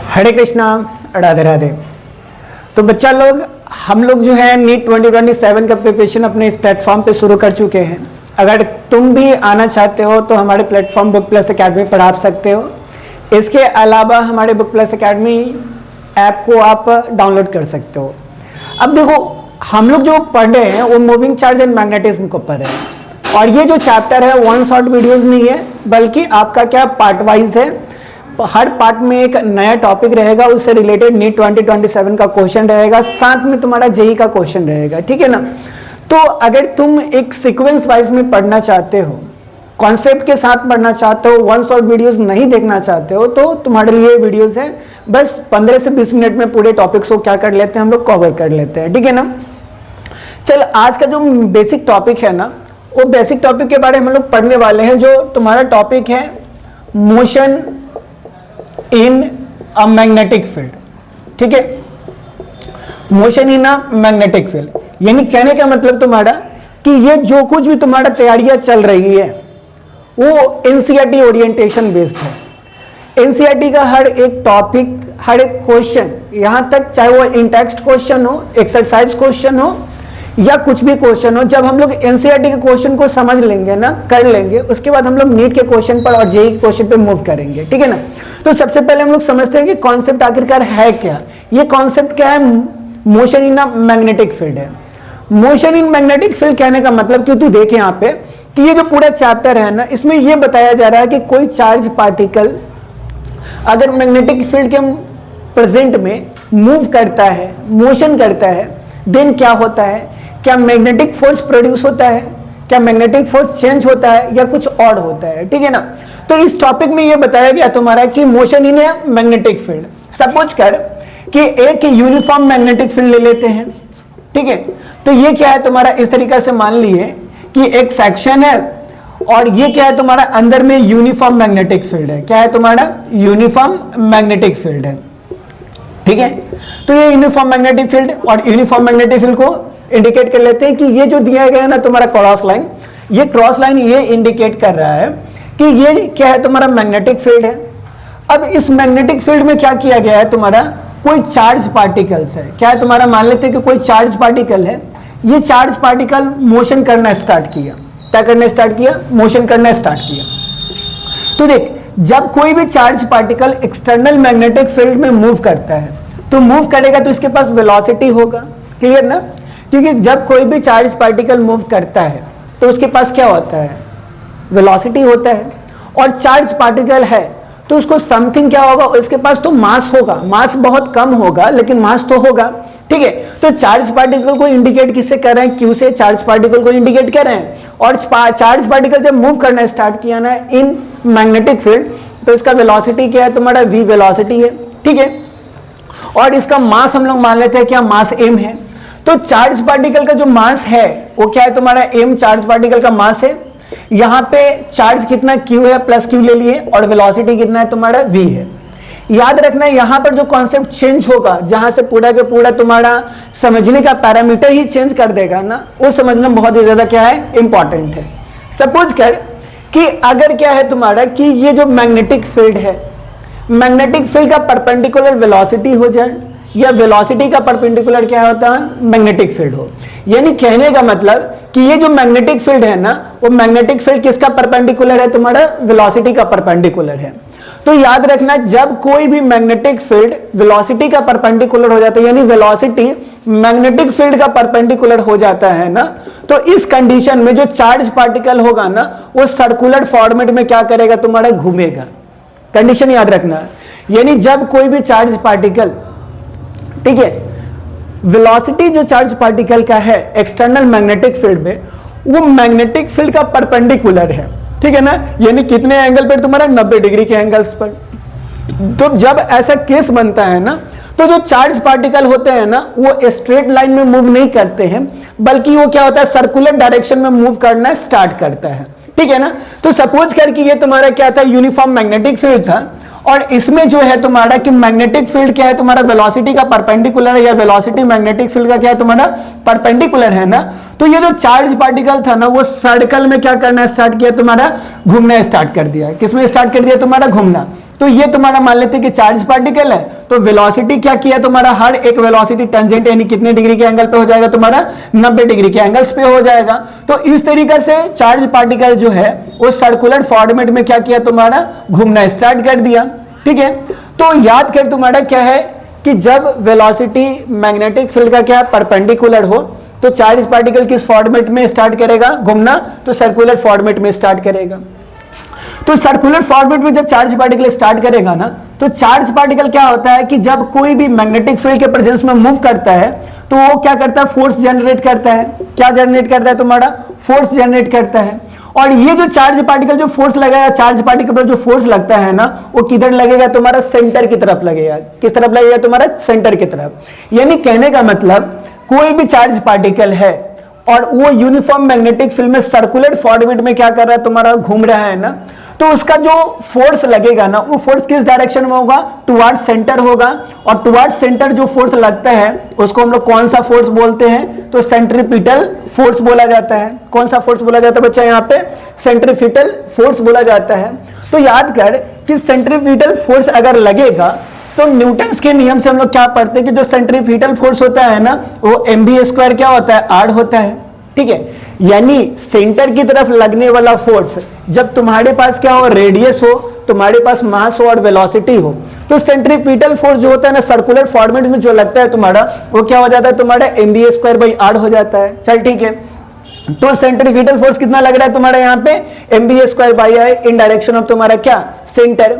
हरे कृष्णा, राधे राधे। तो बच्चा लोग, हम लोग जो है नीट 2027 का प्रिपरेशन अपने इस प्लेटफॉर्म पे शुरू कर चुके हैं। अगर तुम भी आना चाहते हो तो हमारे प्लेटफॉर्म बुक प्लस एकेडमी पर आ सकते हो। इसके अलावा हमारे बुक प्लस एकेडमी ऐप को आप डाउनलोड कर सकते हो। अब देखो, हम लोग जो पढ़ रहे हैं वो मूविंग चार्ज एंड मैग्नेटिज्म को पढ़ रहे हैं, और ये जो चैप्टर है वन शॉट वीडियोस नहीं है, बल्कि आपका क्या पार्ट वाइज है। हर पार्ट में एक नया टॉपिक रहेगा, उससे रिलेटेड नीट 2027 का क्वेश्चन रहेगा, साथ में तुम्हारा जेई का क्वेश्चन रहेगा, ठीक है ना। तो अगर तुम एक सीक्वेंस वाइज में पढ़ना चाहते हो, कॉन्सेप्ट के साथ पढ़ना चाहते हो, वन शॉट वीडियोस नहीं देखना चाहते हो, तो तुम्हारे लिए वीडियोस है। बस 15 से 20 मिनट में पूरे टॉपिक्स को क्या कर लेते हैं, हम लोग कवर कर लेते हैं, ठीक है ना। चल, आज का जो बेसिक टॉपिक है ना, वो बेसिक टॉपिक के बारे में हम लोग पढ़ने वाले हैं। जो तुम्हारा टॉपिक है motion in a magnetic field, ठीक है। Motion in a magnetic field, यानी कहने का मतलब तुम्हारा कि ये जो कुछ भी तुम्हारा तैयारियां चल रही है वो एनसीईआरटी ओरिएंटेशन बेस्ड है। एनसीईआरटी का हर एक टॉपिक, हर एक क्वेश्चन, यहां तक चाहे वो इन टेक्स्ट क्वेश्चन हो, एक्सरसाइज क्वेश्चन हो या कुछ भी क्वेश्चन हो, जब हम लोग एनसीईआरटी के क्वेश्चन को समझ लेंगे ना, कर लेंगे, उसके बाद हम लोग नीट के क्वेश्चन पर और जेईई क्वेश्चन पे मूव करेंगे, ठीक है ना। तो सबसे पहले हम लोग समझते हैं कि कॉन्सेप्ट आखिरकार है क्या। ये कॉन्सेप्ट क्या है? Motion in a magnetic field है। मोशन इन मैग्नेटिक फील्ड कहने का मतलब, कि तू देख यहाँ पे कि ये जो पूरा चैप्टर है ना, इसमें ये बताया जा रहा है कि कोई चार्ज पार्टिकल अगर मैग्नेटिक फील्ड के प्रेजेंट में मूव करता है, मोशन करता है, देन क्या होता है? क्या मैग्नेटिक फोर्स प्रोड्यूस होता है, क्या मैग्नेटिक फोर्स चेंज होता है, या कुछ और होता है, ठीक है ना। तो इस टॉपिक में ये बताया गया तुम्हारा कि motion in a magnetic field. Suppose कर कि एक यूनिफॉर्म मैग्नेटिक फील्ड ले लेते हैं, ठीक है। तो ये क्या है तुम्हारा, इस तरीका से मान लिए कि एक सेक्शन है और ये क्या है तुम्हारा, अंदर में यूनिफॉर्म मैग्नेटिक फील्ड है। क्या है तुम्हारा? यूनिफॉर्म मैग्नेटिक फील्ड है, ठीक है। तो ये यूनिफॉर्म मैग्नेटिक फील्ड, और यूनिफॉर्म मैग्नेटिक फील्ड को इंडिकेट कर लेते हैं कि ये जो दिया गया है ना तुम्हारा क्रॉस लाइन, ये क्रॉस लाइन ये इंडिकेट कर रहा है कि ये क्या है तुम्हारा, मैग्नेटिक फील्ड है। अब इस मैग्नेटिक फील्ड में क्या किया गया है तुम्हारा, कोई चार्ज पार्टिकल्स है। क्या है तुम्हारा, मान लेते हैं कि कोई चार्ज पार्टिकल है, ये चार्ज पार्टिकल मोशन करना स्टार्ट किया। क्या करना स्टार्ट किया? मोशन करना स्टार्ट किया। तो देख, जब कोई भी charge particle external magnetic field में मूव करता है, तो मूव करेगा तो इसके पास वेलोसिटी होगा, क्लियर ना। क्योंकि जब कोई भी चार्ज पार्टिकल मूव करता है तो उसके पास क्या होता है? वेलोसिटी होता है। और चार्ज पार्टिकल है तो उसको समथिंग क्या होगा, उसके पास तो मास होगा। मास बहुत कम होगा लेकिन मास तो होगा, ठीक है। तो चार्ज पार्टिकल को इंडिकेट किससे कर रहे हैं? क्यू से चार्ज पार्टिकल को इंडिकेट कर रहे हैं। और चार्ज पार्टिकल जब मूव करना स्टार्ट किया ना इन मैग्नेटिक फील्ड, तो इसका वेलोसिटी क्या है तुम्हारा? v वेलोसिटी है, ठीक है। और इसका मास हम लोग मान लेते हैं क्या? मास m है। तो चार्ज पार्टिकल का जो मास है वो क्या है तुम्हारा? m चार्ज पार्टिकल का मास है। यहां पे चार्ज कितना? q है, प्लस q ले लिए, और वेलोसिटी कितना है तुम्हारा? v है। याद रखना, यहां पर जो कॉन्सेप्ट चेंज होगा, जहां से पूरा के पूरा तुम्हारा समझने का पैरामीटर ही चेंज कर देगा ना, वो समझना बहुत ही ज्यादा क्या है, इंपॉर्टेंट है। सपोज कर कि अगर क्या है तुम्हारा कि ये जो मैग्नेटिक फील्ड है, मैग्नेटिक फील्ड का परपेंडिकुलर वेलोसिटी हो जाए, या वेलोसिटी का परपेंडिकुलर क्या होता है? मैग्नेटिक फील्ड हो। यानी कहने का मतलब कि ये जो मैग्नेटिक फील्ड है ना, वो मैग्नेटिक फील्ड किसका परपेंडिकुलर है तुम्हारा? वेलोसिटी का परपेंडिकुलर है। तो याद रखना, जब कोई भी मैग्नेटिक फील्ड वेलोसिटी का परपेंडिकुलर हो जाता है, यानी वेलोसिटी मैग्नेटिक फील्ड का परपेंडिकुलर हो जाता है ना, तो इस कंडीशन में जो चार्ज पार्टिकल होगा ना, वो सर्कुलर फॉर्मेट में क्या करेगा तुम्हारा? घूमेगा। कंडीशन याद रखना, यानी जब कोई भी चार्ज पार्टिकल, ठीक है, वेलोसिटी जो चार्ज पार्टिकल का है एक्सटर्नल मैग्नेटिक फील्ड में, वो मैग्नेटिक फील्ड का परपेंडिकुलर है, ठीक है ना। यानी कितने एंगल पर तुम्हारा? 90 डिग्री के एंगल्स पर। तो जब ऐसा केस बनता है ना, तो जो चार्ज पार्टिकल होते हैं ना, वो स्ट्रेट लाइन में मूव नहीं करते हैं, बल्कि वो क्या होता है? सर्कुलर डायरेक्शन में मूव करना स्टार्ट करता है, ठीक है ना। तो सपोज करके ये तुम्हारा क्या था? यूनिफॉर्म मैग्नेटिक फील्ड था, और इसमें जो है तुम्हारा कि मैग्नेटिक फील्ड क्या है तुम्हारा? वेलोसिटी का परपेंडिकुलर है, या वेलोसिटी मैग्नेटिक फील्ड का क्या है तुम्हारा? परपेंडिकुलर है ना। तो ये जो चार्ज पार्टिकल था ना, वो सर्कल में क्या करना स्टार्ट किया तुम्हारा? घूमना स्टार्ट कर दिया। किसमें स्टार्ट कर दिया तुम्हारा? घूमना। तो ये तुम्हारा मान लेते हैं कि चार्ज पार्टिकल है, तो वेलोसिटी क्या किया तुम्हारा, हर एक वेलोसिटी टेंजेंट यानी कितने डिग्री के एंगल पे हो जाएगा तुम्हारा, 90 डिग्री के एंगल्स पे हो जाएगा। तो इस तरीके से चार्ज पार्टिकल जो है वो सर्कुलर फॉर्मेट में क्या किया तुम्हारा, घूमना स्टार्ट कर दिया। ठीक है, तो याद कर तुम्हारा क्या है कि जब वेलोसिटी मैग्नेटिक फील्ड का क्या परपेंडिकुलर हो तो चार्ज पार्टिकल किस फॉर्मेट में स्टार्ट करेगा घूमना, तो सर्कुलर फॉर्मेट में स्टार्ट करेगा। तो सर्कुलर फॉर्मेट में जब चार्ज पार्टिकल स्टार्ट करेगा ना, तो चार्ज पार्टिकल क्या होता है कि जब कोई भी मैग्नेटिक फील्ड के प्रेजेंस में मूव करता है तो वो क्या करता है, फोर्स जनरेट करता है। क्या जनरेट करता है तुम्हारा, फोर्स जनरेट करता है। और ये जो चार्ज पार्टिकल जो फोर्स लगेगा, चार्ज पार्टिकल पर जो फोर्स लगता है ना, वो किधर लगेगा तुम्हारा, सेंटर की तरफ लगेगा। किस तरफ लगेगा तुम्हारा, सेंटर की तरफ। यानी कहने का मतलब कोई भी चार्ज पार्टिकल है और वो यूनिफॉर्म मैग्नेटिक फील्ड में सर्कुलर फॉर्मेट में क्या कर रहा है तुम्हारा, घूम रहा है ना, तो उसका जो फोर्स लगेगा ना, वो फोर्स किस डायरेक्शन में होगा, टुवर्ड सेंटर होगा। और टुवर्ड सेंटर जो फोर्स लगता है उसको हम लोग कौन सा फोर्स बोलते हैं, तो सेंट्रीपिटल फोर्स बोला जाता है। कौन सा फोर्स बोला जाता है बच्चा, यहाँ पे सेंट्रीपिटल फोर्स बोला जाता है। तो याद कर कि सेंट्रीपिटल फोर्स अगर लगेगा तो न्यूटन्स के नियम से हम लोग क्या पढ़ते हैं कि जो सेंट्रीपिटल फोर्स होता है ना, वो mv² क्या होता है, r होता है। ठीक है, यानी सेंटर की तरफ लगने वाला फोर्स जब तुम्हारे पास क्या हो, रेडियस हो, तुम्हारे पास मास हो और वेलोसिटी हो, तो सेंट्रीपिटल फोर्स जो होता है ना सर्कुलर फॉर्मेट में जो लगता है तुम्हारा, वो क्या हो जाता है तुम्हारा, mv²/r हो जाता है। चल ठीक है, तो सेंट्रीपिटल फोर्स कितना लग रहा है तुम्हारा यहाँ पे, mv²/r इन डायरेक्शन ऑफ तुम्हारा क्या, सेंटर।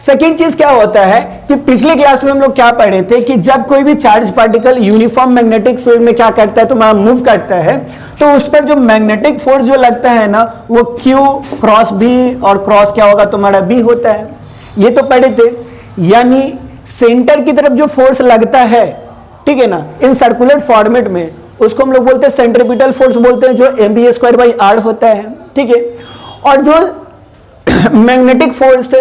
सेकेंड चीज क्या होता है कि पिछली क्लास में हम लोग क्या पढ़े थे कि जब कोई भी charge particle uniform magnetic field में क्या करता है तुम्हारा, मूव करता है, तो उस पर जो मैग्नेटिक फोर्स जो लगता है ना, वो Q क्रॉस B और क्रॉस क्या होगा तुम्हारा, B होता है। ये तो पढ़े थे। यानी सेंटर की तरफ जो फोर्स लगता है, ठीक है ना, इन सर्कुलर फॉर्मेट में, उसको हम लोग बोलते हैं सेंट्रीपिटल फोर्स बोलते हैं, जो mv²/r होता है। ठीक है, और जो मैग्नेटिक फोर्स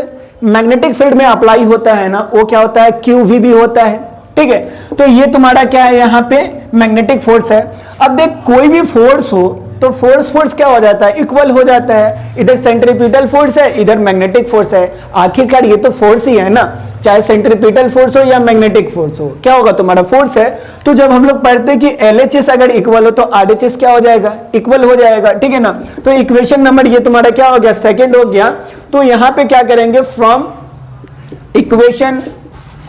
मैग्नेटिक फील्ड में अप्लाई होता है ना, वो क्या होता है, QV भी होता है। ठीक है, तो ये तुम्हारा क्या है, यहाँ पे मैग्नेटिक फोर्स है। अब देख कोई भी फोर्स हो तो फोर्स क्या हो जाता है, इक्वल हो जाता है। इधर सेंट्रीपिटल फोर्स है, इधर मैग्नेटिक फोर्स है, आखिरकार ये तो फोर्स ही है ना, चाहे सेंट्रीपिटल फोर्स हो या मैग्नेटिक फोर्स हो, क्या होगा तुम्हारा, फोर्स है। तो जब हम लोग पढ़ते हैं कि LHS अगर इक्वल हो तो RHS क्या हो जाएगा, इक्वल हो जाएगा। ठीक है ना, तो इक्वेशन नंबर ये तुम्हारा क्या हो गया, सेकेंड हो गया। तो यहां पे क्या करेंगे, from equation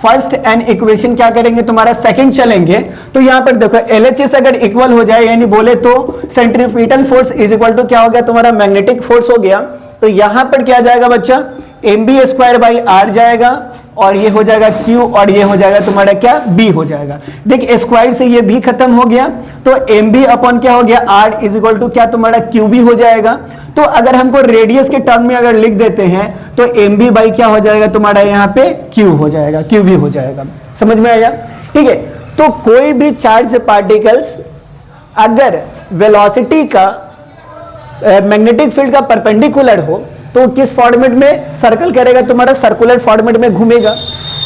first and equation क्या करेंगे तुम्हारा, सेकंड चलेंगे। तो यहां पर देखो LHS अगर इक्वल हो जाए, यानी बोले तो centripetal force is equal to क्या हो गया तुम्हारा, मैग्नेटिक फोर्स हो गया। तो यहां पर क्या जाएगा बच्चा, mv²/r जाएगा, और ये हो जाएगा Q, और ये हो जाएगा तुम्हारा क्या, B हो जाएगा। देख स्क्वायर से ये भी खत्म हो गया, तो mv अपॉन क्या हो गया, r इज इक्वल टू क्या तुम्हारा, QB हो जाएगा। तो अगर हमको रेडियस के टर्म में अगर लिख देते हैं तो mv/ क्या हो जाएगा तुम्हारा, यहाँ पे Q हो जाएगा, QB हो जाएगा। समझ में आया। ठीक है, तो कोई भी चार्ज पार्टिकल्स अगर वेलोसिटी का मैग्नेटिक फील्ड का परपेंडिकुलर हो तो किस फॉर्मेट में सर्कल करेगा तुम्हारा, सर्कुलर फॉर्मेट में घूमेगा।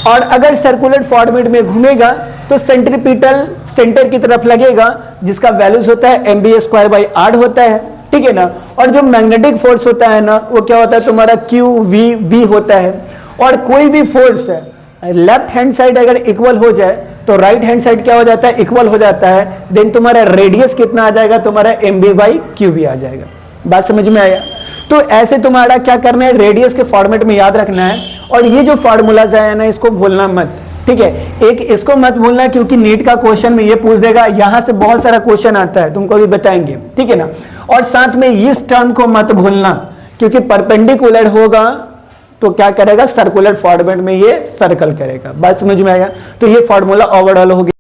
और अगर सर्कुलर फॉर्मेट में घूमेगा तो सेंट्रीपिटल सेंटर की तरफ लगेगा, जिसका वैल्यूज होता है mv²/r होता है। ठीक है ना, और जो मैग्नेटिक फोर्स होता है ना, वो क्या होता है तुम्हारा, QVB होता है। और कोई भी फोर्स है लेफ्ट हैंड साइड अगर इक्वल हो जाए तो राइट हैंड साइड क्या हो जाता है, इक्वल हो जाता है। देन तुम्हारा रेडियस कितना आ जाएगा तुम्हारा, mv/QB आ जाएगा। बात समझ में आया। तो ऐसे तुम्हारा क्या करना है, रेडियस के फॉर्मेट में याद रखना है। और ये जो फॉर्मूलाज है ना, इसको भूलना मत। ठीक है, एक इसको मत भूलना, क्योंकि नीट का क्वेश्चन में ये पूछ देगा, यहां से बहुत सारा क्वेश्चन आता है, तुमको भी बताएंगे। ठीक है ना, और साथ में इस टर्म को मत भूलना, क्योंकि परपेंडिकुलर होगा तो क्या करेगा, सर्कुलर फॉर्मेट में ये सर्कल करेगा। बात समझ में आया। तो ये फॉर्मूला ओवरऑल हो गया।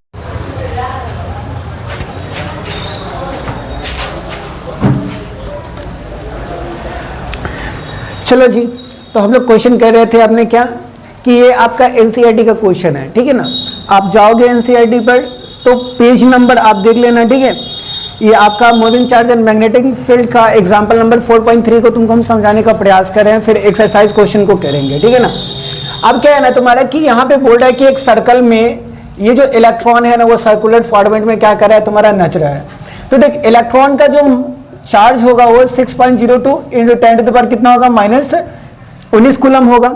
चलो जी, तो हम लोग क्वेश्चन कर रहे थे आपने क्या कि ये आपका एनसीईआरटी का क्वेश्चन है। ठीक है ना, आप जाओगे एनसीईआरटी पर तो पेज नंबर आप देख लेना। ठीक है, ये आपका moving charge and magnetic field का एग्जांपल नंबर 4.3 को तुमको हम समझाने का प्रयास कर रहे हैं, फिर एक्सरसाइज क्वेश्चन को करेंगे। ठीक है ना, अब क्या है ना तुम्हारा कि यहाँ पे बोल रहा है कि एक सर्कल में ये जो इलेक्ट्रॉन है ना, वो सर्कुलर फॉर्मेट में क्या कर रहा है तुम्हारा, नच रहा है। तो देख इलेक्ट्रॉन का जो चार्ज होगा वो 6.02 × 10⁻³ कितना होगा, -19 कूलम होगा।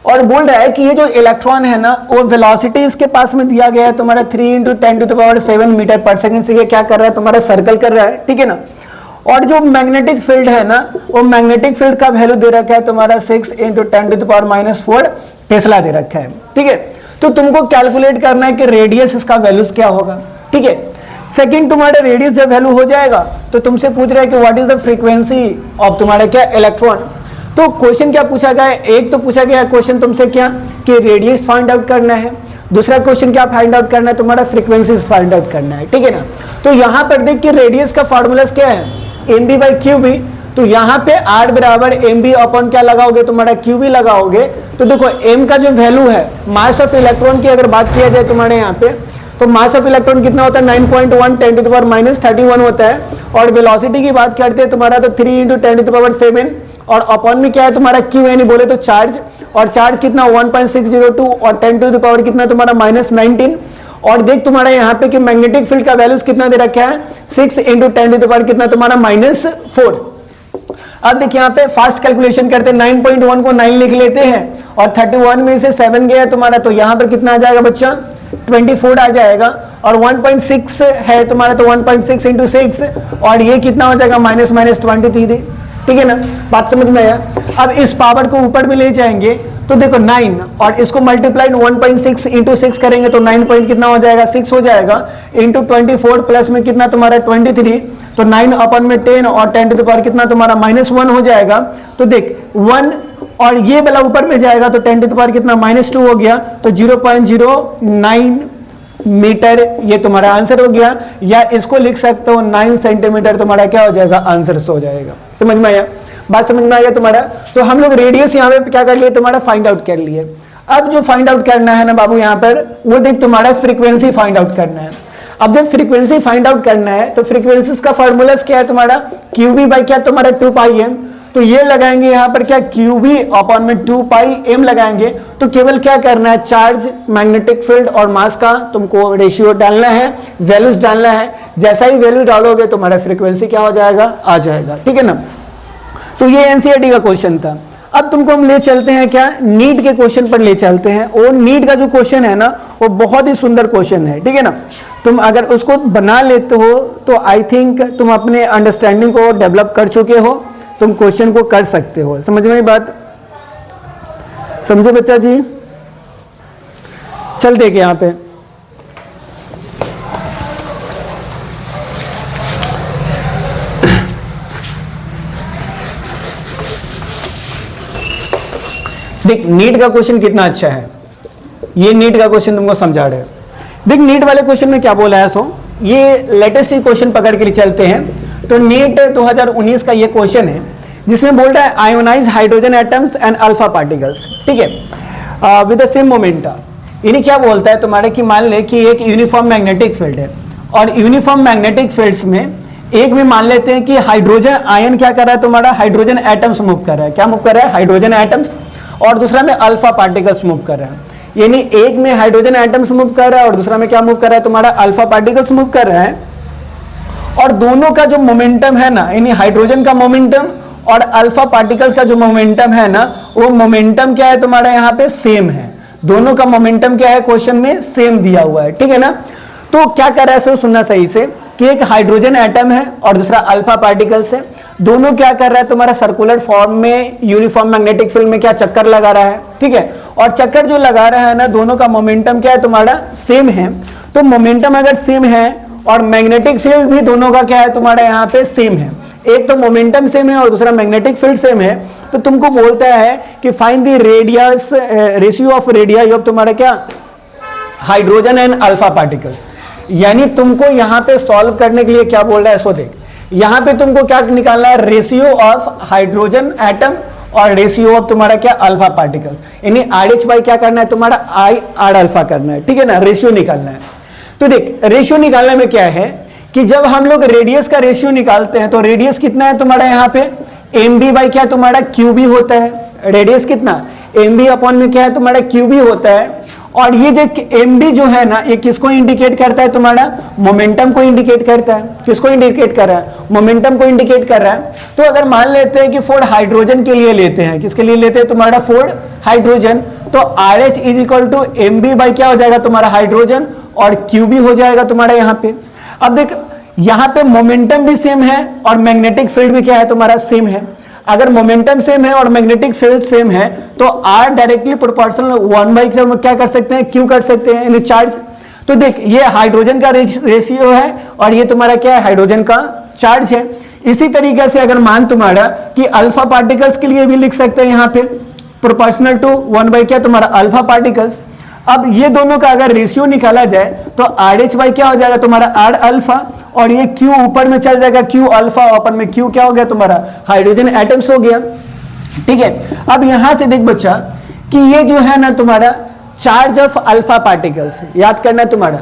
और बोल रहा है कि ये जो इलेक्ट्रॉन है ना, वो वेलोसिटी इसके पास में दिया गया है तुम्हारा 3 × 10⁷ मीटर पर सेकंड से ये क्या कर रहा है तुम्हारा सर्कल कर रहा है, ठीक है ना। और जो मैग्नेटिक फील्ड है ना, वो मैग्नेटिक फील्ड का वैल्यू दे रखा है तुम्हारा 6 × 10⁻⁴ टेस्ला दे रखा है, ठीक है। तो तुमको कैलकुलेट करना है कि रेडियस इसका वैल्यूज क्या होगा, ठीक है। सेकंड तुम्हारा रेडियस जब वैल्यू हो जाएगा तो तुमसे पूछ रहा है कि what is the frequency of तुम्हारा क्या इलेक्ट्रॉन। तो क्वेश्चन क्या पूछा गया है, एक तो पूछा गया क्वेश्चन तुमसे क्या कि रेडियस फाइंड आउट करना है, दूसरा क्वेश्चन क्या फाइंड आउट करना है तुम्हारा फ्रीक्वेंसी फाइंड आउट करना है, ठीक है ना। तो यहां पर देख कि रेडियस का फॉर्मूला क्या है mb/qb, तो यहाँ पे r बराबर mb अपॉन क्या लगाओगे तुम्हारा qb लगाओगे। तो देखो m का जो वैल्यू है मास ऑफ इलेक्ट्रॉन की अगर बात किया जाए तुम्हारे यहाँ पे, तो मास ऑफ इलेक्ट्रॉन कितना होता है 9.1 10⁻³ होता है। और वेलोसिटी की बात करते हैं तुम्हारा तो 3 × 10⁷ और अपॉन में क्या है तुम्हारा q यानी बोले तो चार्ज, और चार्ज कितना 1.602 और 10⁻⁻ कितना तुम्हारा -19। और देख तुम्हारा यहाँ पे कि मैग्नेटिक फील्ड का वैल्यूज कितना दे रखा है 6 × 10⁻⁴ कितना तुम्हारा -4। अब देखिए यहाँ पे फास्ट कैलकुलेशन करते हैं, 9.1 को 9 लिख लेते हैं और 31 में से 7 गया तुम्हारा, तो यहाँ पर कितना आ जाएगा बच्चा 24 आ जाएगा। और 1.6 है तुम्हारा तो 1.6 × 6 और ये कितना हो जाएगा -23, ठीक है ना, बात समझ में आया। अब इस पावर को ऊपर में ले जाएंगे तो देखो 9 और इसको मल्टीप्लाइड 1.6 × 6 करेंगे तो 9 पॉइंट कितना हो जाएगा 6 हो जाएगा, इंटू 24 प्लस में कितना तुम्हारा 23, तो 9 अपॉन में 10 और 10⁻⁴ कितना तुम्हारा -1 हो जाएगा। तो देख 1 और ये वाला ऊपर में जाएगा तो 10⁻⁴ कितना -2 हो गया, तो 0.09 मीटर ये तुम्हारा आंसर हो गया। या इसको लिख सकते हो 9 सेंटीमीटर तुम्हारा क्या हो जाएगा आंसर हो जाएगा। समझ में आया, बात समझ में आया तुम्हारा। तो हम लोग रेडियस यहाँ पे क्या कर लिए तुम्हारा फाइंड आउट कर लिए। अब जो फाइंड आउट करना है ना बाबू यहाँ पर, वो देख तुम्हारा फ्रीक्वेंसी फाइंड आउट करना है। अब जब फ्रीक्वेंसी फाइंड आउट करना है तो फ्रीक्वेंसी का फॉर्मूला क्या है तुम्हारा qb क्या तुम्हारा 2πm, तो ये लगाएंगे यहाँ पर क्या qb अपॉन में 2πm लगाएंगे। तो केवल क्या करना है चार्ज, मैग्नेटिक फील्ड और मास का तुमको रेशियो डालना है, वैल्यूज डालना है। जैसा ही वैल्यू डालोगे तुम्हारा फ्रीक्वेंसी क्या हो जाएगा आ जाएगा, ठीक है ना। तो ये एनसीईआरटी का क्वेश्चन था। अब तुमको हम ले चलते हैं क्या नीट के क्वेश्चन पर ले चलते हैं। और नीट का जो क्वेश्चन है ना वो बहुत ही सुंदर क्वेश्चन है, ठीक है ना। तुम अगर उसको बना लेते हो तो आई थिंक तुम अपने अंडरस्टैंडिंग को डेवलप कर चुके हो, तुम क्वेश्चन को कर सकते हो। समझ में बात, समझे बच्चा जी। चल देखे यहां पे देख नीट का क्वेश्चन कितना अच्छा है। ये नीट का क्वेश्चन तुमको समझा रहे हैं। देख नीट वाले क्वेश्चन में क्या बोला है, सो ये लेटेस्ट ही क्वेश्चन पकड़ के चलते हैं। तो नीट 2019 का ये क्वेश्चन है जिसमें बोल रहा है ionise hydrogen atoms and alpha particles, ठीक है, विद द सेम मोमेंटम। यानी क्या बोलता है तुम्हारे कि मान ले कि एक यूनिफॉर्म मैग्नेटिक फील्ड है और यूनिफॉर्म मैग्नेटिक फील्ड्स में एक में मान लेते हैं कि हाइड्रोजन आयन क्या कर रहा है तुम्हारा हाइड्रोजन एटम्स मूव कर रहा है। क्या मूव कर रहा है हाइड्रोजन एटम्स, और दूसरा में अल्फा पार्टिकल्स मूव कर रहा है। यानी एक में हाइड्रोजन एटम्स मूव कर रहा है और दूसरा में क्या मूव कर रहा है तुम्हारा अल्फा पार्टिकल्स मूव कर रहा है। और दोनों का जो मोमेंटम है ना, यानी हाइड्रोजन का मोमेंटम और अल्फा पार्टिकल्स का जो मोमेंटम है ना, वो मोमेंटम क्या है तुम्हारा यहाँ पे सेम है। दोनों का मोमेंटम क्या है क्वेश्चन में सेम दिया हुआ है, ठीक है ना। तो क्या कर रहा है सो सुनना सही से कि एक हाइड्रोजन एटम है और दूसरा अल्फा पार्टिकल्स है। दोनों क्या कर रहा है तुम्हारा सर्कुलर फॉर्म में यूनिफॉर्म मैग्नेटिक फील्ड में क्या चक्कर लगा रहा है, ठीक है। और चक्कर जो लगा रहा है ना, दोनों का मोमेंटम क्या है तुम्हारा सेम है। तो मोमेंटम अगर सेम है और मैग्नेटिक फील्ड भी दोनों का क्या है तुम्हारा यहाँ पे सेम है, एक तो मोमेंटम सेम है और दूसरा मैग्नेटिक फील्ड सेम है, तो तुमको बोलता है कि find the radius ratio of radio of तुम्हारा क्या हाइड्रोजन एंड अल्फा पार्टिकल्स। यानी तुमको यहाँ पे सॉल्व करने के लिए क्या बोल रहा है सो देख, यहाँ पे तुमको क्या निकालना है रेशियो ऑफ हाइड्रोजन एटम और रेशियो ऑफ तुम्हारा क्या अल्फा पार्टिकल्स। यानी RH बाई क्या करना है तुम्हारा I अल्फा करना है, ठीक है ना, रेशियो निकालना है। तो देख रेशियो निकालने में क्या है कि जब हम लोग रेडियस का रेशियो निकालते हैं तो रेडियस कितना है तुम्हारा यहाँ पे mb बाई क्या तुम्हारा qb होता है। रेडियस कितना mb अपॉन में क्या है तुम्हारा qb होता है। और ये जो mb जो है ना, ये किसको इंडिकेट करता है? तुम्हारा मोमेंटम को इंडिकेट करता है। किसको इंडिकेट कर रहा है? मोमेंटम को इंडिकेट कर रहा है। तो अगर मान लेते हैं कि फोर हाइड्रोजन के लिए लेते हैं, किसके लिए लेते हैं? तुम्हारा फोर हाइड्रोजन, तो RH is equal to mb by क्या हो जाएगा? तुम्हारा हाइड्रोजन, और QB हो जाएगा तुम्हारा यहाँ पे। अब देख, यहाँ पे मोमेंटम भी सेम है और मैग्नेटिक फील्ड भी क्या है? तुम्हारा सेम है। अगर मोमेंटम सेम है और मैग्नेटिक फील्ड सेम है तो R डायरेक्टली प्रोपोर्शनल 1/, क्या कर सकते हैं? Q कर सकते हैं, यानी चार्ज। तो देख, ये हाइड्रोजन का रेशियो है और ये तुम्हारा क्या है? हाइड्रोजन का चार्ज है। इसी तरीके से अगर मान तुम्हारा कि अल्फा पार्टिकल्स के लिए भी लिख सकते हैं यहाँ पे प्रोपोर्शनल टू 1/, क्या तुम्हारा अल्फा पार्टिकल्स। अब ये दोनों का अगर रेशियो निकाला जाए तो RH बाई क्या हो जाएगा? तुम्हारा R अल्फा, और ये Q ऊपर में चल जाएगा, Q अल्फा, ऊपर में Q क्या हो गया? तुम्हारा हाइड्रोजन एटम्स हो गया। ठीक है, अब यहां से देख बच्चा कि ये जो है ना तुम्हारा चार्ज ऑफ अल्फा पार्टिकल्स, याद करना तुम्हारा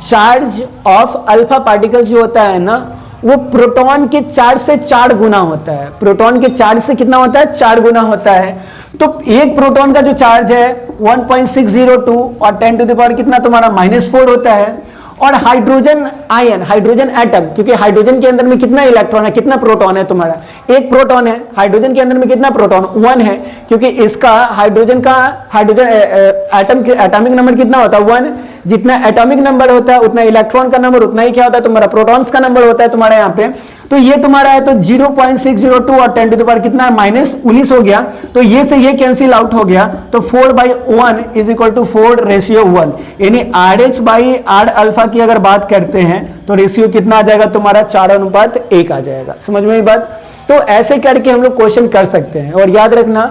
चार्ज ऑफ अल्फा पार्टिकल्स जो होता है ना, वो प्रोटॉन के चार्ज से 4 गुना होता है। प्रोटॉन के चार्ज से कितना होता है? 4 गुना होता है। तो एक प्रोटॉन का जो चार्ज है 1.602 और 10 टू द पावर कितना तुम्हारा? -4 होता है। और हाइड्रोजन आयन, हाइड्रोजन एटम, क्योंकि हाइड्रोजन के अंदर में कितना इलेक्ट्रॉन है? कितना प्रोटॉन है तुम्हारा? एक प्रोटॉन है। हाइड्रोजन के अंदर में कितना प्रोटॉन? 1 है, क्योंकि इसका हाइड्रोजन एटम के एटॉमिक नंबर कितना होता है? 1। जितना एटॉमिक नंबर होता है उतना इलेक्ट्रॉन का नंबर उतना ही क्या होता है? तुम्हारा प्रोटॉन्स का नंबर होता है तुम्हारा यहाँ पे। तो ये तुम्हारा है तो 0.602 और 10 टू द पावर कितना है? -19 हो गया। तो ये से ये कैंसिल आउट हो गया, तो 4/1 इज इक्वल टू 4 रेशियो 1, यानी RH बाई R अल्फा की अगर बात करते हैं तो रेशियो कितना आ जाएगा तुम्हारा? 4:1 आ जाएगा। समझ में ये बात? तो ऐसे करके हम लोग क्वेश्चन कर सकते हैं। और याद रखना,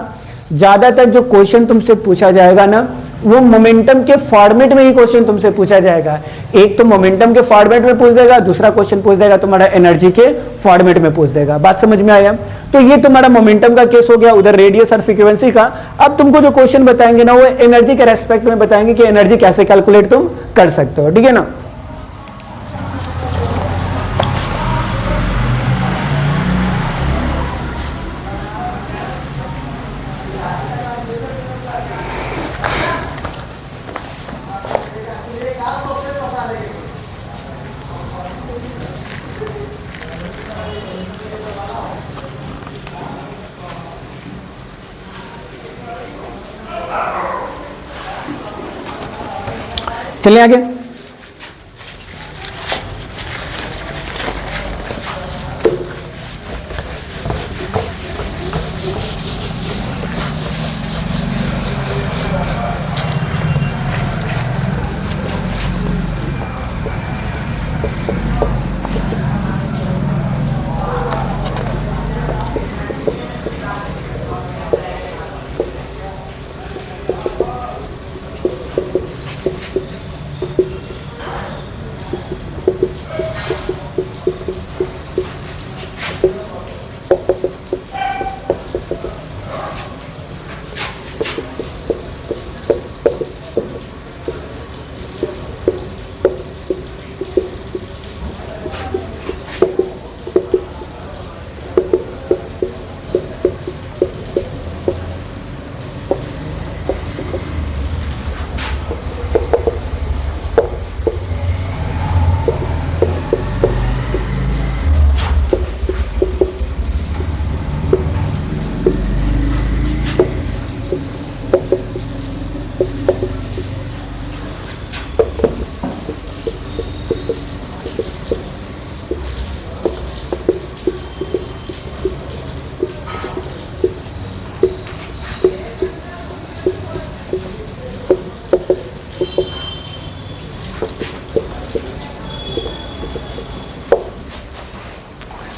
ज्यादातर जो क्वेश्चन तुमसे पूछा जाएगा ना, वो मोमेंटम के फॉर्मेट में ही क्वेश्चन तुमसे पूछा जाएगा। एक तो मोमेंटम के फॉर्मेट में पूछ देगा, दूसरा क्वेश्चन पूछ देगा तुम्हारा एनर्जी के फॉर्मेट में पूछ देगा। बात समझ में आया? तो ये तुम्हारा मोमेंटम का केस हो गया, उधर रेडियस और फ्रीक्वेंसी का। अब तुमको जो क्वेश्चन बताएंगे ना, वो एनर्जी के रेस्पेक्ट में बताएंगे कि एनर्जी कैसे कैलकुलेट तुम कर सकते हो। ठीक है ना? चलिए आगे।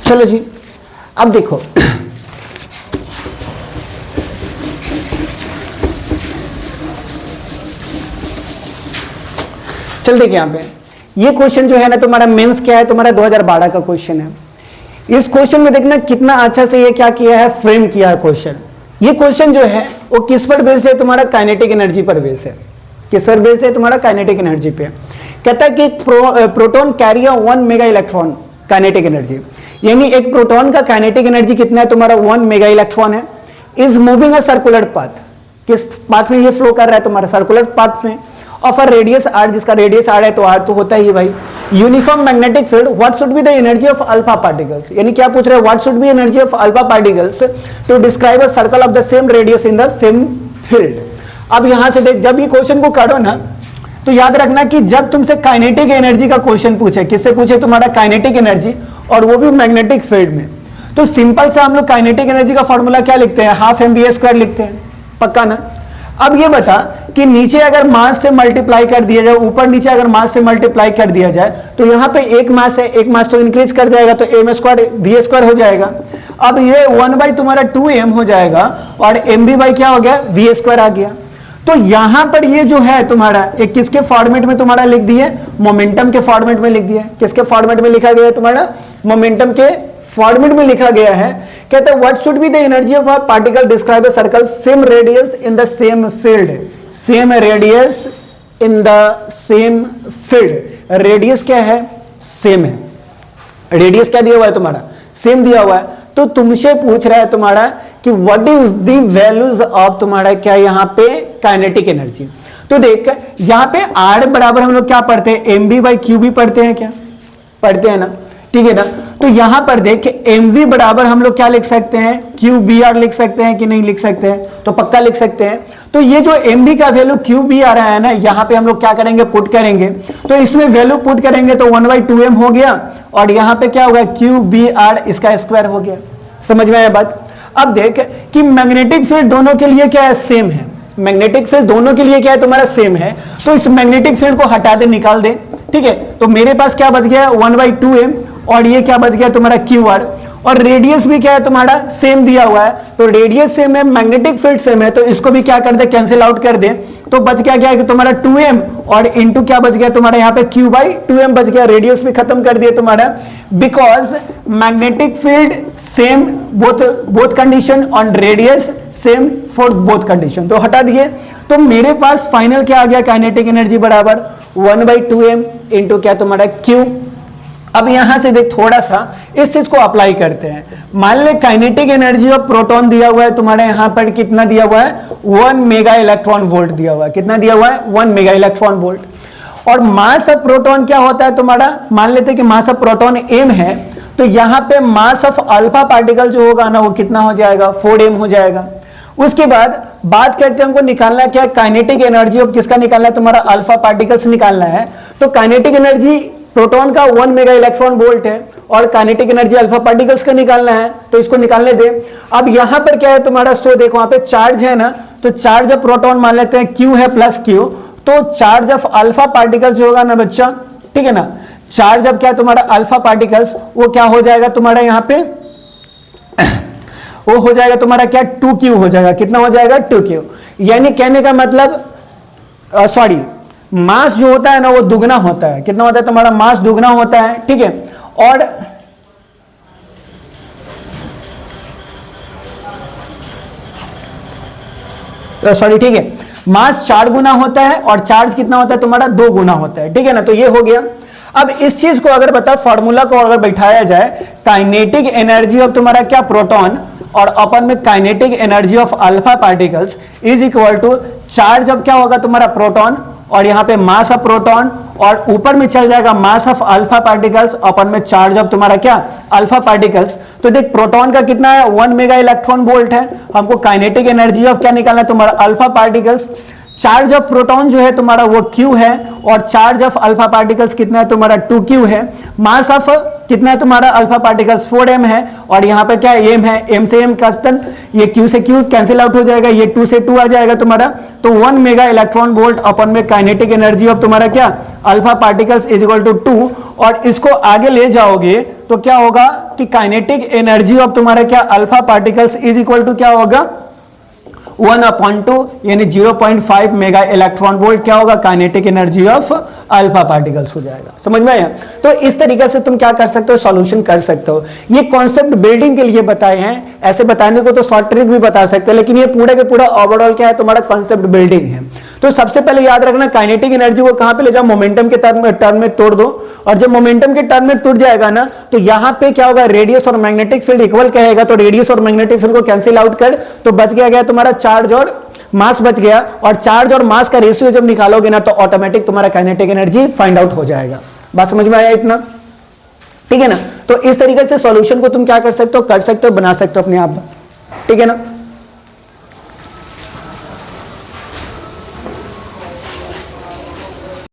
चलो जी, अब देखो चल देखिए यहां पे ये क्वेश्चन जो है ना तुम्हारा मेंस क्या है, तुम्हारा 2012 का क्वेश्चन है। इस क्वेश्चन में देखना कितना अच्छा से ये क्या किया है, फ्रेम किया है क्वेश्चन। ये क्वेश्चन जो है वो किस पर बेस्ड है, तुम्हारा काइनेटिक एनर्जी पर बेस्ड है। किस पर बेस्ड है, तुम्हारा काइनेटिक एनर्जी पे। कहता है कि proton carry 1 mega electron kinetic energy, यानी एक प्रोटॉन का काइनेटिक एनर्जी कितना है तुम्हारा 1 मेगा इलेक्ट्रॉन है। Is moving a circular path, किस पाथ में ये फ्लो कर रहा है तुम्हारा सर्कुलर पाथ में। ऑफ अ रेडियस आर, जिसका रेडियस आर है तो आर तो होता ही भाई। Uniform magnetic field, what should be the energy of alpha particles, यानी क्या पूछ रहे हैं, what should be energy of alpha particles to describe a circle of the same radius in the same field. अब यहां से देख, जब ये क्वेश्चन को करो ना तो याद रखना कि जब तुमसे काइनेटिक एनर्जी का क्वेश्चन पूछे, किससे पूछे, तुम्हारा काइनेटिक एनर्जी, और वो भी मैग्नेटिक फील्ड में, तो सिंपल से हम लोग काइनेटिक एनर्जी का फॉर्मूला क्या लिखते हैं, हाफ mv² लिखते हैं, पक्का ना। अब ये बता कि नीचे अगर मास से मल्टीप्लाई कर दिया जाए, ऊपर नीचे अगर मास से मल्टीप्लाई कर दिया जाए, तो यहाँ पे एक मास है, एक मास तो इंक्रीज कर जाएगा, तो m² v² हो जाएगा। अब ये 1 तुम्हारा 2m हो जाएगा, और mv क्या हो गया, v² आ गया। तो यहां पर ये जो है तुम्हारा एक किसके फॉर्मेट में तुम्हारा लिख दिए, मोमेंटम के फॉर्मेट में लिख दिया। किसके फॉर्मेट में लिखा गया है तुम्हारा, मोमेंटम के फॉर्मेट में लिखा गया है। कहते हैं what should be the energy of a particle describe a circle same radius in the same field, same radius in the same field. Radius क्या है, सेम है, रेडियस क्या दिया हुआ है तुम्हारा, सेम दिया हुआ है। तो तुमसे पूछ रहा है तुम्हारा कि what is the values of तुम्हारा क्या यहां पे काइनेटिक एनर्जी। तो देख यहां पे आर बराबर हम लोग क्या पढ़ते हैं, mv/qb पढ़ते हैं, क्या पढ़ते हैं ना, ठीक है ना। तो यहां पर देख mv बराबर हम लोग क्या लिख सकते हैं, qbr लिख सकते हैं कि नहीं लिख सकते हैं, तो पक्का लिख सकते हैं। तो ये जो mv का वैल्यू qb आ रहा है ना, यहां पे हम लोग क्या करेंगे, पुट करेंगे। तो इसमें वैल्यू पुट करेंगे तो 1/2m हो गया, और यहां पे क्या होगा, qbr इसका स्क्वायर हो गया। समझ में आया बात। अब देख कि मैग्नेटिक फील्ड दोनों के लिए क्या है, सेम है। मैग्नेटिक फील्ड दोनों के लिए क्या है तुम्हारा, सेम है। तो इस मैग्नेटिक फील्ड को हटा दे, निकाल दे, ठीक है। तो मेरे पास क्या बच गया, 1/2m, और ये क्या बच गया तुम्हारा qr, और रेडियस भी क्या है तुम्हारा, सेम दिया हुआ है। तो रेडियस सेम है, मैग्नेटिक फील्ड सेम है, तो इसको भी क्या कर दे, कैंसिल आउट कर दे। तो बच गया क्या है कि तुम्हारा 2m, और इंटू क्या बच गया तुम्हारा यहाँ पे q/2m बच गया। रेडियस भी खत्म कर दिया तुम्हारा, because magnetic field same both condition, on radius same for both condition, तो हटा दिए। तो मेरे पास फाइनल क्या आ गया, काइनेटिक एनर्जी बराबर 1/2m इंटू क्या तुम्हारा q। अब यहां से देख थोड़ा सा इस चीज को अप्लाई करते हैं। मान ले काइनेटिक एनर्जी ऑफ प्रोटॉन दिया हुआ है तुम्हारे यहां पर, कितना दिया हुआ है, 1 मेगा इलेक्ट्रॉन वोल्ट दिया हुआ है। कितना दिया हुआ है, 1 मेगा इलेक्ट्रॉन वोल्ट। और मास ऑफ प्रोटॉन क्या होता है तुम्हारा, मान लेते हैं कि मास ऑफ प्रोटॉन m है, तो यहां पे मास ऑफ अल्फा पार्टिकल जो होगा ना, वो कितना हो जाएगा, 4m हो जाएगा। उसके बाद बात करते हैं हमको निकालना क्या है, काइनेटिक एनर्जी ऑफ किसका निकालना है, तुम्हारा अल्फा पार्टिकल्स निकालना है। तो काइनेटिक एनर्जी प्रोटॉन का 1 मेगा इलेक्ट्रॉन वोल्ट है, और काइनेटिक एनर्जी अल्फा पार्टिकल्स का निकालना है, तो इसको निकालने दे। अब यहां पर क्या है तुम्हारा, सो देखो वहां पे चार्ज है ना, तो चार्ज ऑफ प्रोटॉन मान लेते हैं q है प्लस q, तो चार्ज ऑफ अल्फा पार्टिकल्स जो होगा ना बच्चा, ठीक है ना, चार्ज ऑफ क्या तुम्हारा अल्फा पार्टिकल्स, वो क्या हो जाएगा तुम्हारा यहाँ पे वो हो जाएगा तुम्हारा क्या, 2q हो जाएगा। कितना हो जाएगा, 2q। यानी कहने का मतलब सॉरी, मास जो होता है ना वो दुगना होता है। कितना होता है तुम्हारा, मास दुगना होता है, ठीक है। और सॉरी, ठीक है, मास 4 गुना होता है, और चार्ज कितना होता है तुम्हारा, 2 गुना होता है, ठीक है ना। तो ये हो गया। अब इस चीज को अगर बता, फॉर्मूला को अगर बैठाया जाए, काइनेटिक एनर्जी ऑफ तुम्हारा क्या, प्रोटॉन, और अपन में kinetic energy of alpha particles is equal to charge of क्या होगा तुम्हारा, प्रोटॉन, और यहां पे मास ऑफ प्रोटॉन, और ऊपर में चल जाएगा मास ऑफ अल्फा पार्टिकल्स, अपन में चार्ज ऑफ तुम्हारा क्या, अल्फा पार्टिकल्स। तो देख प्रोटॉन का कितना है, 1 मेगा इलेक्ट्रॉन वोल्ट है। हमको काइनेटिक एनर्जी ऑफ क्या निकालना है तुम्हारा, alpha particles. Charge of proton जो है तुम्हारा वो q है, और चार्ज ऑफ अल्फा पार्टिकल्स कितना है तुम्हारा, 2q है। मास ऑफ कितना है तुम्हारा, अल्फा पार्टिकल्स 4m है, और यहाँ पे क्या m है, m से m कास्टन, ये q से q कैंसिल आउट हो जाएगा, ये 2 से 2 आ जाएगा तुम्हारा। तो 1 मेगा इलेक्ट्रॉन वोल्ट अपन में काइनेटिक एनर्जी ऑफ तुम्हारा क्या, alpha particles is equal to 2। और इसको आगे ले जाओगे तो क्या होगा कि काइनेटिक एनर्जी ऑफ तुम्हारा क्या, alpha particles is equal to क्या होगा, 1/2 यानी 0.5 मेगा इलेक्ट्रॉन वोल्ट क्या होगा, kinetic energy of alpha particles हो जाएगा। समझ में आया। तो इस तरीके से तुम क्या कर सकते हो, सॉल्यूशन कर सकते हो। ये कॉन्सेप्ट बिल्डिंग के लिए बताए हैं, ऐसे बताने को तो शॉर्ट ट्रिक भी बता सकते हो, लेकिन ये पूरा के पूरा ओवरऑल क्या है तुम्हारा, कॉन्सेप्ट बिल्डिंग है। तो सबसे पहले याद रखना, काइनेटिक एनर्जी को कहां पे ले जाओ, मोमेंटम के टर्म में तोड़ दो, और जब मोमेंटम के टर्म में टूट जाएगा ना, तो यहां पे क्या होगा, रेडियस और मैग्नेटिक फील्ड इक्वल कहेगा, तो रेडियस और मैग्नेटिक फील्ड को कैंसिल आउट कर, तो बच गया तुम्हारा चार्ज और मास बच गया, और चार्ज और मास का रेशियो जब निकालोगे ना तो ऑटोमेटिक तुम्हारा काइनेटिक एनर्जी फाइंड आउट हो जाएगा। बात समझ में आया इतना? ठीक है ना? तो इस तरीके से सॉल्यूशन को तुम क्या कर सकते हो, बना सकते हो अपने आप, ठीक है ना?